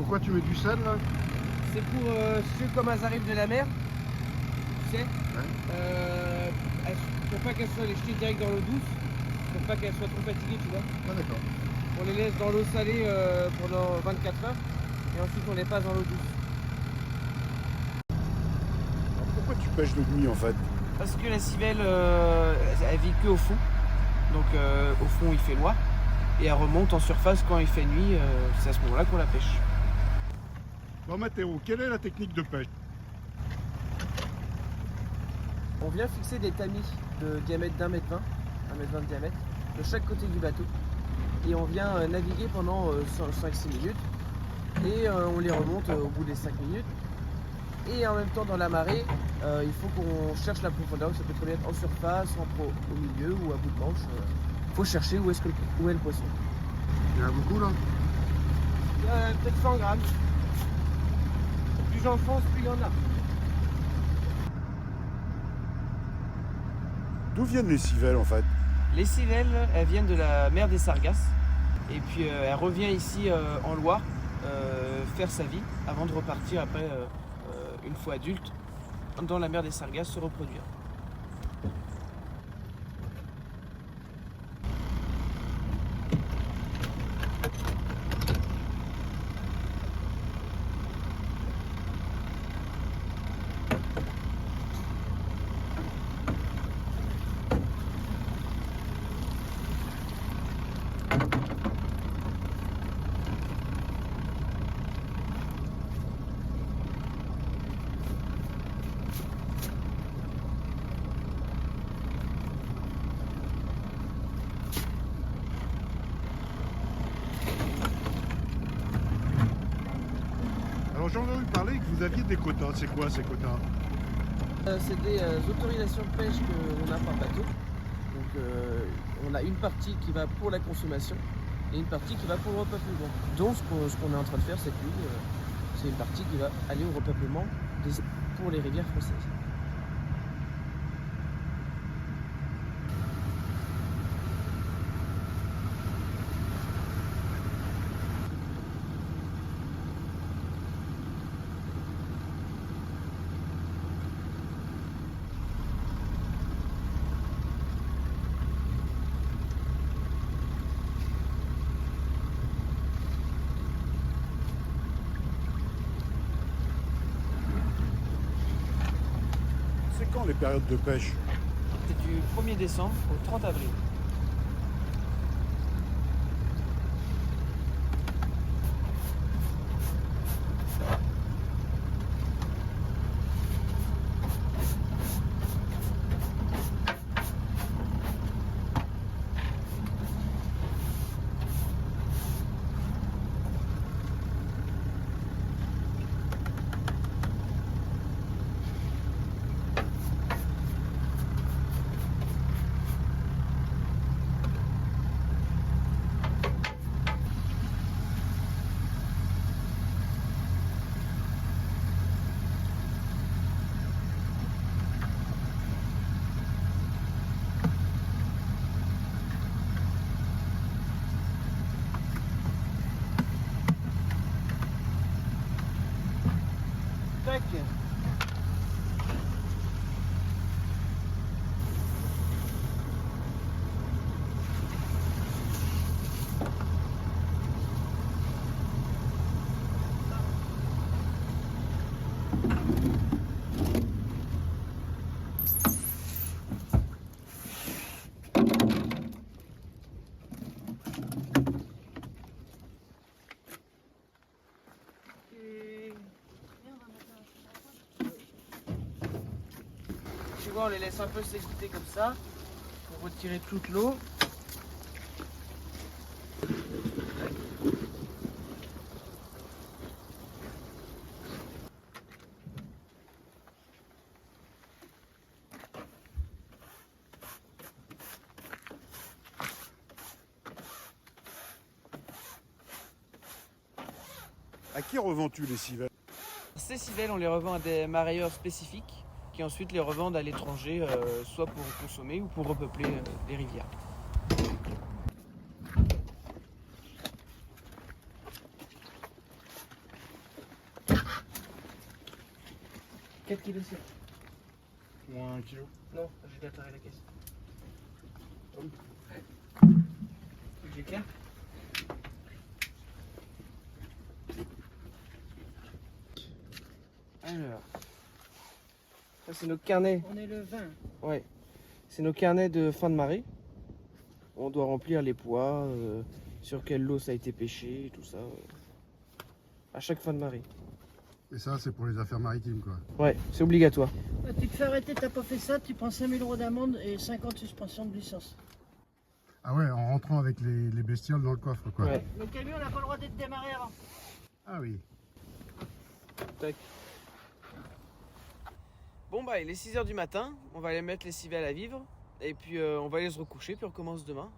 Pourquoi tu mets du sel là? C'est pour ceux comme elles arrivent de la mer, tu sais, pour pas qu'elles soient les jetées direct dans l'eau douce, pour pas qu'elles soient trop fatiguées, tu vois. Ah d'accord. On les laisse dans l'eau salée pendant 24 heures et ensuite on les passe dans l'eau douce. Alors, pourquoi tu pêches de nuit en fait? Parce que la civelle, elle vit que au fond, donc au fond il fait noir et elle remonte en surface quand il fait nuit, c'est à ce moment-là qu'on la pêche. Bon Mathéo, quelle est la technique de pêche? On vient fixer des tamis de diamètre d'1,20 m, 1,20 m de diamètre, de chaque côté du bateau. Et on vient naviguer pendant 5-6 minutes. Et on les remonte au bout des 5 minutes. Et en même temps dans la marée, il faut qu'on cherche la profondeur. Ça peut très bien être en surface, au milieu ou à bout de manche. Il faut chercher où est le poisson. Il y en a beaucoup là? Il y a peut-être 100 grammes. Plus j'enfonce, plus il y en a. D'où viennent les civelles en fait? Les civelles, elles viennent de la mer des Sargasses. Et puis elle revient ici en Loire faire sa vie avant de repartir après, une fois adulte, dans la mer des Sargasses se reproduire. Alors j'ai entendu parler que vous aviez des quotas. C'est quoi ces quotas? C'est des autorisations de pêche qu'on a par bateau. Donc on a une partie qui va pour la consommation et une partie qui va pour le repeuplement. Donc ce qu'on est en train de faire cette nuit, c'est une partie qui va aller au repeuplement pour les rivières françaises. C'est quand les périodes de pêche? C'est du 1er décembre au 30 avril. Tac. Tu vois, on les laisse un peu s'égoutter comme ça pour retirer toute l'eau. À qui revends-tu les civelles? Ces civelles, on les revend à des marailleurs spécifiques qui ensuite les revendent à l'étranger, soit pour consommer ou pour repeupler les rivières. 4 kg. Ou 1 kilo. Non, j'ai déjà taré la caisse. J'ai clair. Alors, ça c'est nos carnets. On est le 20. Ouais, c'est nos carnets de fin de marée. On doit remplir les poids, sur quel lot ça a été pêché, tout ça. À chaque fin de marée. Et ça, c'est pour les affaires maritimes, quoi. Ouais, c'est obligatoire. Tu te fais arrêter, t'as pas fait ça, tu prends 5 000 € d'amende et 50 suspensions de licence. Ah ouais, en rentrant avec les bestioles dans le coffre, quoi. Ouais. Le camion n'a pas le droit d'être démarré avant. Ah oui. Tac. Bon bah il est 6 h du matin, on va aller mettre les civelles à vivre et puis on va aller se recoucher puis on recommence demain.